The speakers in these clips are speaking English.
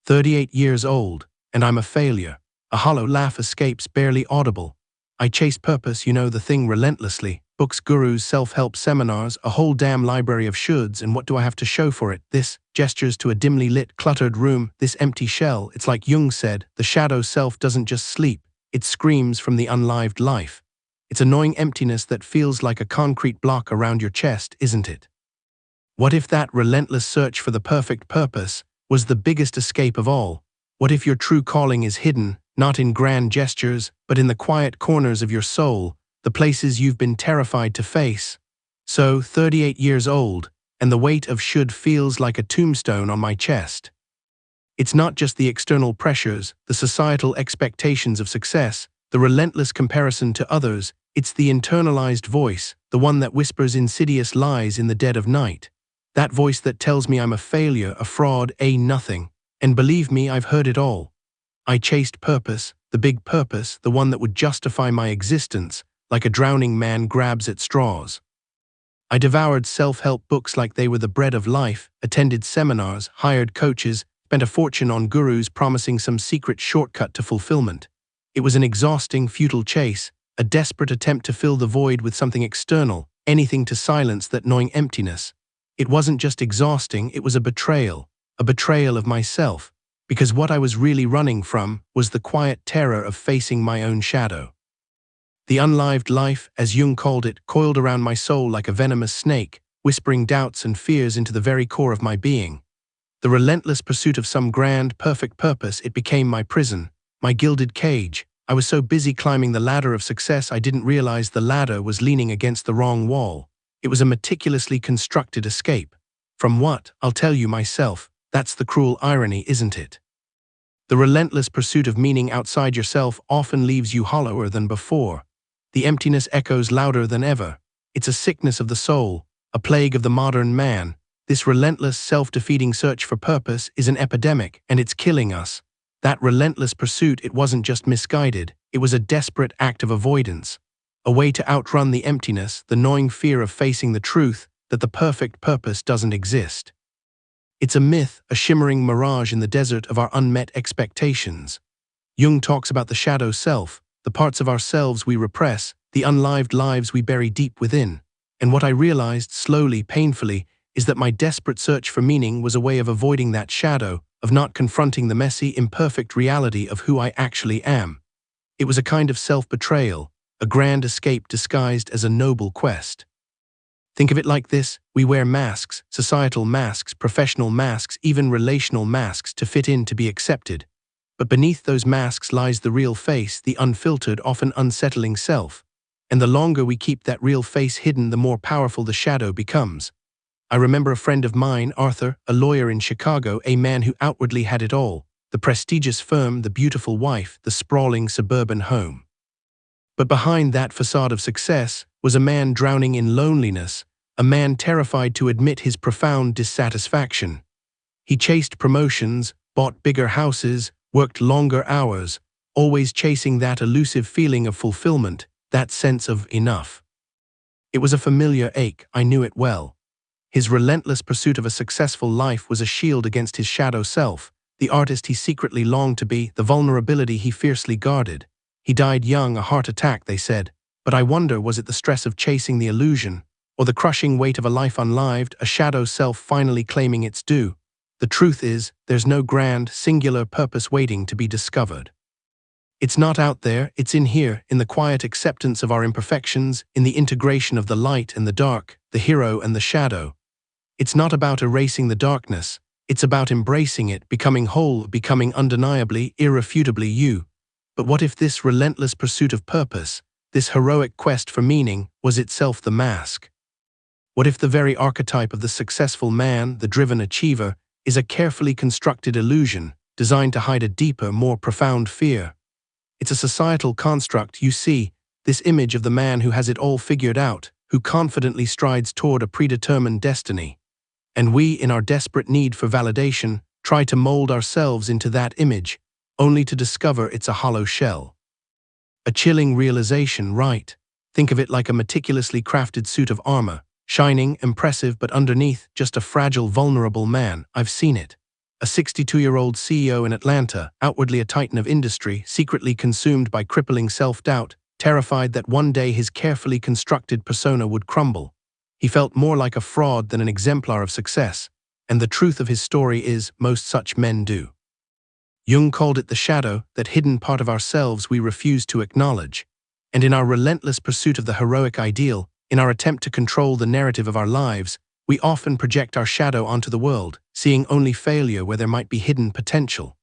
38 years old, and I'm a failure. A hollow laugh escapes, barely audible. I chase purpose, the thing, relentlessly. Books, gurus, self-help seminars, a whole damn library of shoulds, and what do I have to show for it? This gestures to a dimly lit, cluttered room, this empty shell. It's like Jung said, the shadow self doesn't just sleep, it screams from the unlived life. It's annoying emptiness that feels like a concrete block around your chest, isn't it? What if that relentless search for the perfect purpose was the biggest escape of all? What if your true calling is hidden, not in grand gestures, but in the quiet corners of your soul, the places you've been terrified to face? So, 38 years old, and the weight of should feels like a tombstone on my chest. It's not just the external pressures, the societal expectations of success, the relentless comparison to others, it's the internalized voice, the one that whispers insidious lies in the dead of night. That voice that tells me I'm a failure, a fraud, a nothing. And believe me, I've heard it all. I chased purpose, the big purpose, the one that would justify my existence, like a drowning man grabs at straws. I devoured self-help books like they were the bread of life, attended seminars, hired coaches, spent a fortune on gurus promising some secret shortcut to fulfillment. It was an exhausting, futile chase, a desperate attempt to fill the void with something external, anything to silence that gnawing emptiness. It wasn't just exhausting, it was a betrayal of myself, because what I was really running from was the quiet terror of facing my own shadow. The unlived life, as Jung called it, coiled around my soul like a venomous snake, whispering doubts and fears into the very core of my being. The relentless pursuit of some grand, perfect purpose, it became my prison, my gilded cage. I was so busy climbing the ladder of success I didn't realize the ladder was leaning against the wrong wall. It was a meticulously constructed escape. From what? I'll tell you myself. That's the cruel irony, isn't it? The relentless pursuit of meaning outside yourself often leaves you hollower than before. The emptiness echoes louder than ever. It's a sickness of the soul, a plague of the modern man. This relentless, self-defeating search for purpose is an epidemic, and it's killing us. That relentless pursuit, it wasn't just misguided, it was a desperate act of avoidance. A way to outrun the emptiness, the gnawing fear of facing the truth that the perfect purpose doesn't exist. It's a myth, a shimmering mirage in the desert of our unmet expectations. Jung talks about the shadow self, the parts of ourselves we repress, the unlived lives we bury deep within. And what I realized, slowly, painfully, is that my desperate search for meaning was a way of avoiding that shadow, of not confronting the messy, imperfect reality of who I actually am. It was a kind of self-betrayal, a grand escape disguised as a noble quest. Think of it like this: we wear masks, societal masks, professional masks, even relational masks to fit in, to be accepted. But beneath those masks lies the real face, the unfiltered, often unsettling self. And the longer we keep that real face hidden, the more powerful the shadow becomes. I remember a friend of mine, Arthur, a lawyer in Chicago, a man who outwardly had it all: the prestigious firm, the beautiful wife, the sprawling suburban home. But behind that facade of success was a man drowning in loneliness, a man terrified to admit his profound dissatisfaction. He chased promotions, bought bigger houses, worked longer hours, always chasing that elusive feeling of fulfillment, that sense of enough. It was a familiar ache, I knew it well. His relentless pursuit of a successful life was a shield against his shadow self, the artist he secretly longed to be, the vulnerability he fiercely guarded. He died young, a heart attack, they said. But I wonder, was it the stress of chasing the illusion, or the crushing weight of a life unlived, a shadow self finally claiming its due? The truth is, there's no grand, singular purpose waiting to be discovered. It's not out there, it's in here, in the quiet acceptance of our imperfections, in the integration of the light and the dark, the hero and the shadow. It's not about erasing the darkness, it's about embracing it, becoming whole, becoming undeniably, irrefutably you. But what if this relentless pursuit of purpose, this heroic quest for meaning, was itself the mask? What if the very archetype of the successful man, the driven achiever, is a carefully constructed illusion, designed to hide a deeper, more profound fear? It's a societal construct, you see, this image of the man who has it all figured out, who confidently strides toward a predetermined destiny. And we, in our desperate need for validation, try to mold ourselves into that image, only to discover it's a hollow shell. A chilling realization, right? Think of it like a meticulously crafted suit of armor, shining, impressive, but underneath, just a fragile, vulnerable man. I've seen it. A a 62-year-old CEO in Atlanta, outwardly a titan of industry, secretly consumed by crippling self-doubt, terrified that one day his carefully constructed persona would crumble. He felt more like a fraud than an exemplar of success, and the truth of his story is, most such men do. Jung called it the shadow, that hidden part of ourselves we refuse to acknowledge. And in our relentless pursuit of the heroic ideal, in our attempt to control the narrative of our lives, we often project our shadow onto the world, seeing only failure where there might be hidden potential.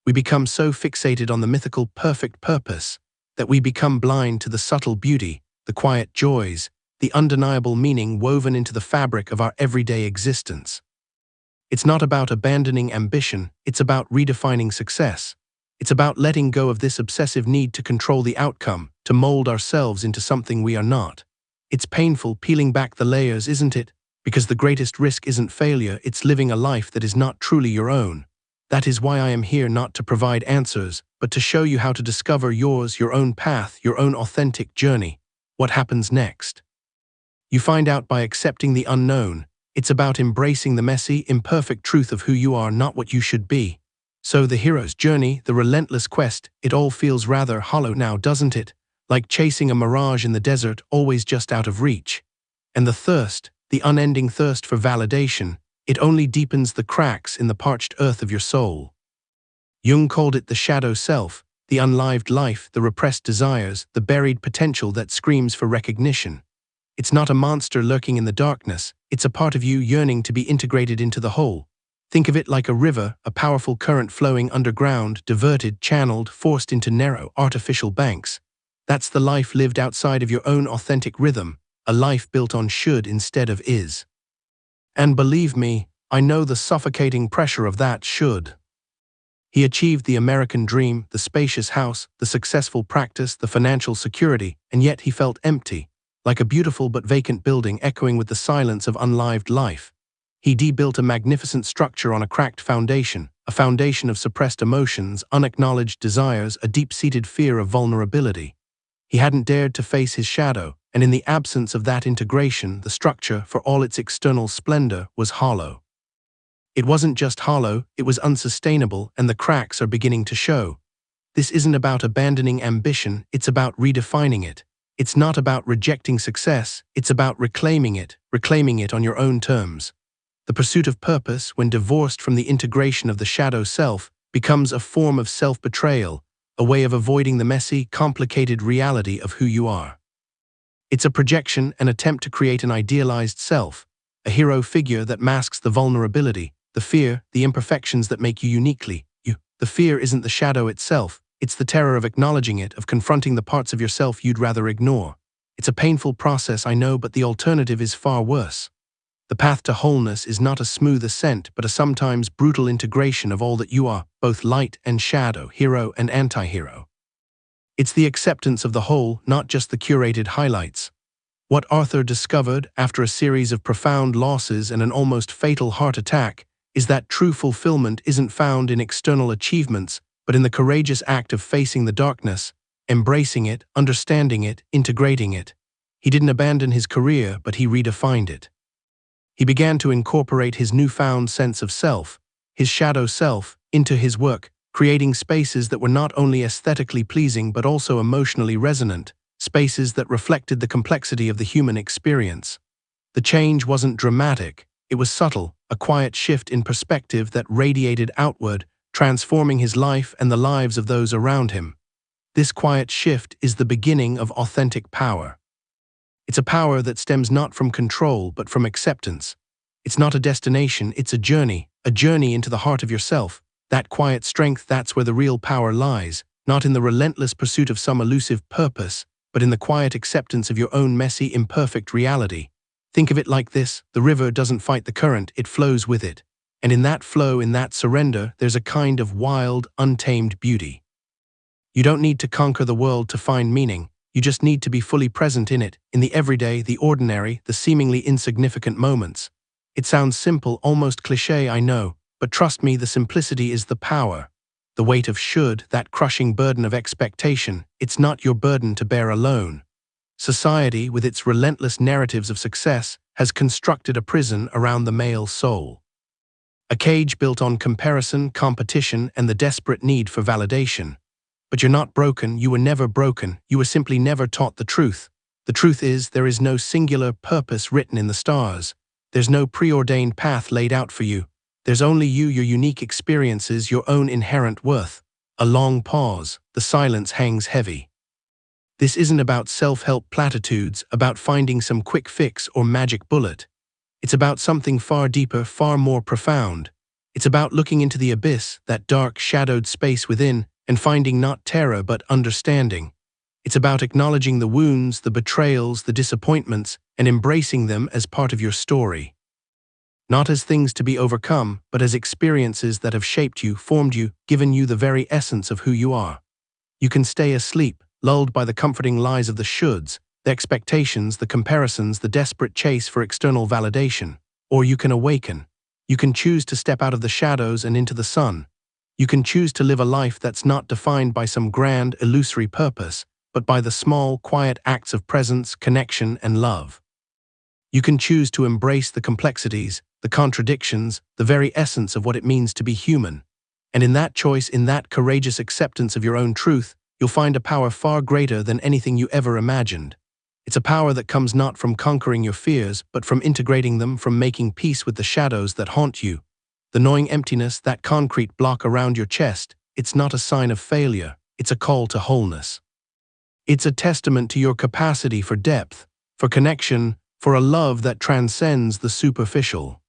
We become so fixated on the mythical perfect purpose that we become blind to the subtle beauty, the quiet joys, the undeniable meaning woven into the fabric of our everyday existence. It's not about abandoning ambition, it's about redefining success. It's about letting go of this obsessive need to control the outcome, to mold ourselves into something we are not. It's painful peeling back the layers, isn't it? Because the greatest risk isn't failure, it's living a life that is not truly your own. That is why I am here, not to provide answers, but to show you how to discover yours, your own path, your own authentic journey. What happens next? You find out by accepting the unknown. It's about embracing the messy, imperfect truth of who you are, not what you should be. So the hero's journey, the relentless quest, it all feels rather hollow now, doesn't it? Like chasing a mirage in the desert, always just out of reach. And the thirst, the unending thirst for validation, it only deepens the cracks in the parched earth of your soul. Jung called it the shadow self, the unlived life, the repressed desires, the buried potential that screams for recognition. It's not a monster lurking in the darkness, it's a part of you yearning to be integrated into the whole. Think of it like a river, a powerful current flowing underground, diverted, channeled, forced into narrow, artificial banks. That's the life lived outside of your own authentic rhythm, a life built on should instead of is. And believe me, I know the suffocating pressure of that should. He achieved the American dream, the spacious house, the successful practice, the financial security, and yet he felt empty, like a beautiful but vacant building echoing with the silence of unlived life. He built a magnificent structure on a cracked foundation, a foundation of suppressed emotions, unacknowledged desires, a deep-seated fear of vulnerability. He hadn't dared to face his shadow, and in the absence of that integration, the structure, for all its external splendor, was hollow. It wasn't just hollow, it was unsustainable, and the cracks are beginning to show. This isn't about abandoning ambition, it's about redefining it. It's not about rejecting success, it's about reclaiming it on your own terms. The pursuit of purpose, when divorced from the integration of the shadow self, becomes a form of self-betrayal, a way of avoiding the messy, complicated reality of who you are. It's a projection, an attempt to create an idealized self, a hero figure that masks the vulnerability, the fear, the imperfections that make you uniquely you. The fear isn't the shadow itself, it's the terror of acknowledging it, of confronting the parts of yourself you'd rather ignore. It's a painful process, I know, but the alternative is far worse. The path to wholeness is not a smooth ascent, but a sometimes brutal integration of all that you are, both light and shadow, hero and anti-hero. It's the acceptance of the whole, not just the curated highlights. What Arthur discovered, after a series of profound losses and an almost fatal heart attack, is that true fulfillment isn't found in external achievements, but in the courageous act of facing the darkness, embracing it, understanding it, integrating it. He didn't abandon his career, but he redefined it. He began to incorporate his newfound sense of self, his shadow self, into his work, creating spaces that were not only aesthetically pleasing but also emotionally resonant, spaces that reflected the complexity of the human experience. The change wasn't dramatic, it was subtle, a quiet shift in perspective that radiated outward, transforming his life and the lives of those around him. This quiet shift is the beginning of authentic power. It's a power that stems not from control but from acceptance. It's not a destination, it's a journey into the heart of yourself. That quiet strength, that's where the real power lies, not in the relentless pursuit of some elusive purpose, but in the quiet acceptance of your own messy, imperfect reality. Think of it like this: the river doesn't fight the current, it flows with it. And in that flow, in that surrender, there's a kind of wild, untamed beauty. You don't need to conquer the world to find meaning, you just need to be fully present in it, in the everyday, the ordinary, the seemingly insignificant moments. It sounds simple, almost cliché, I know, but trust me, the simplicity is the power. The weight of should, that crushing burden of expectation, it's not your burden to bear alone. Society, with its relentless narratives of success, has constructed a prison around the male soul. A cage built on comparison, competition, and the desperate need for validation. But you're not broken, you were never broken, you were simply never taught the truth. The truth is, there is no singular purpose written in the stars. There's no preordained path laid out for you. There's only you, your unique experiences, your own inherent worth. A long pause, the silence hangs heavy. This isn't about self-help platitudes, about finding some quick fix or magic bullet. It's about something far deeper, far more profound. It's about looking into the abyss, that dark, shadowed space within, and finding not terror but understanding. It's about acknowledging the wounds, the betrayals, the disappointments, and embracing them as part of your story. Not as things to be overcome, but as experiences that have shaped you, formed you, given you the very essence of who you are. You can stay asleep, lulled by the comforting lies of the shoulds, the expectations, the comparisons, the desperate chase for external validation. Or you can awaken. You can choose to step out of the shadows and into the sun. You can choose to live a life that's not defined by some grand, illusory purpose, but by the small, quiet acts of presence, connection, and love. You can choose to embrace the complexities, the contradictions, the very essence of what it means to be human. And in that choice, in that courageous acceptance of your own truth, you'll find a power far greater than anything you ever imagined. It's a power that comes not from conquering your fears, but from integrating them, from making peace with the shadows that haunt you. The gnawing emptiness, that concrete block around your chest, it's not a sign of failure, it's a call to wholeness. It's a testament to your capacity for depth, for connection, for a love that transcends the superficial.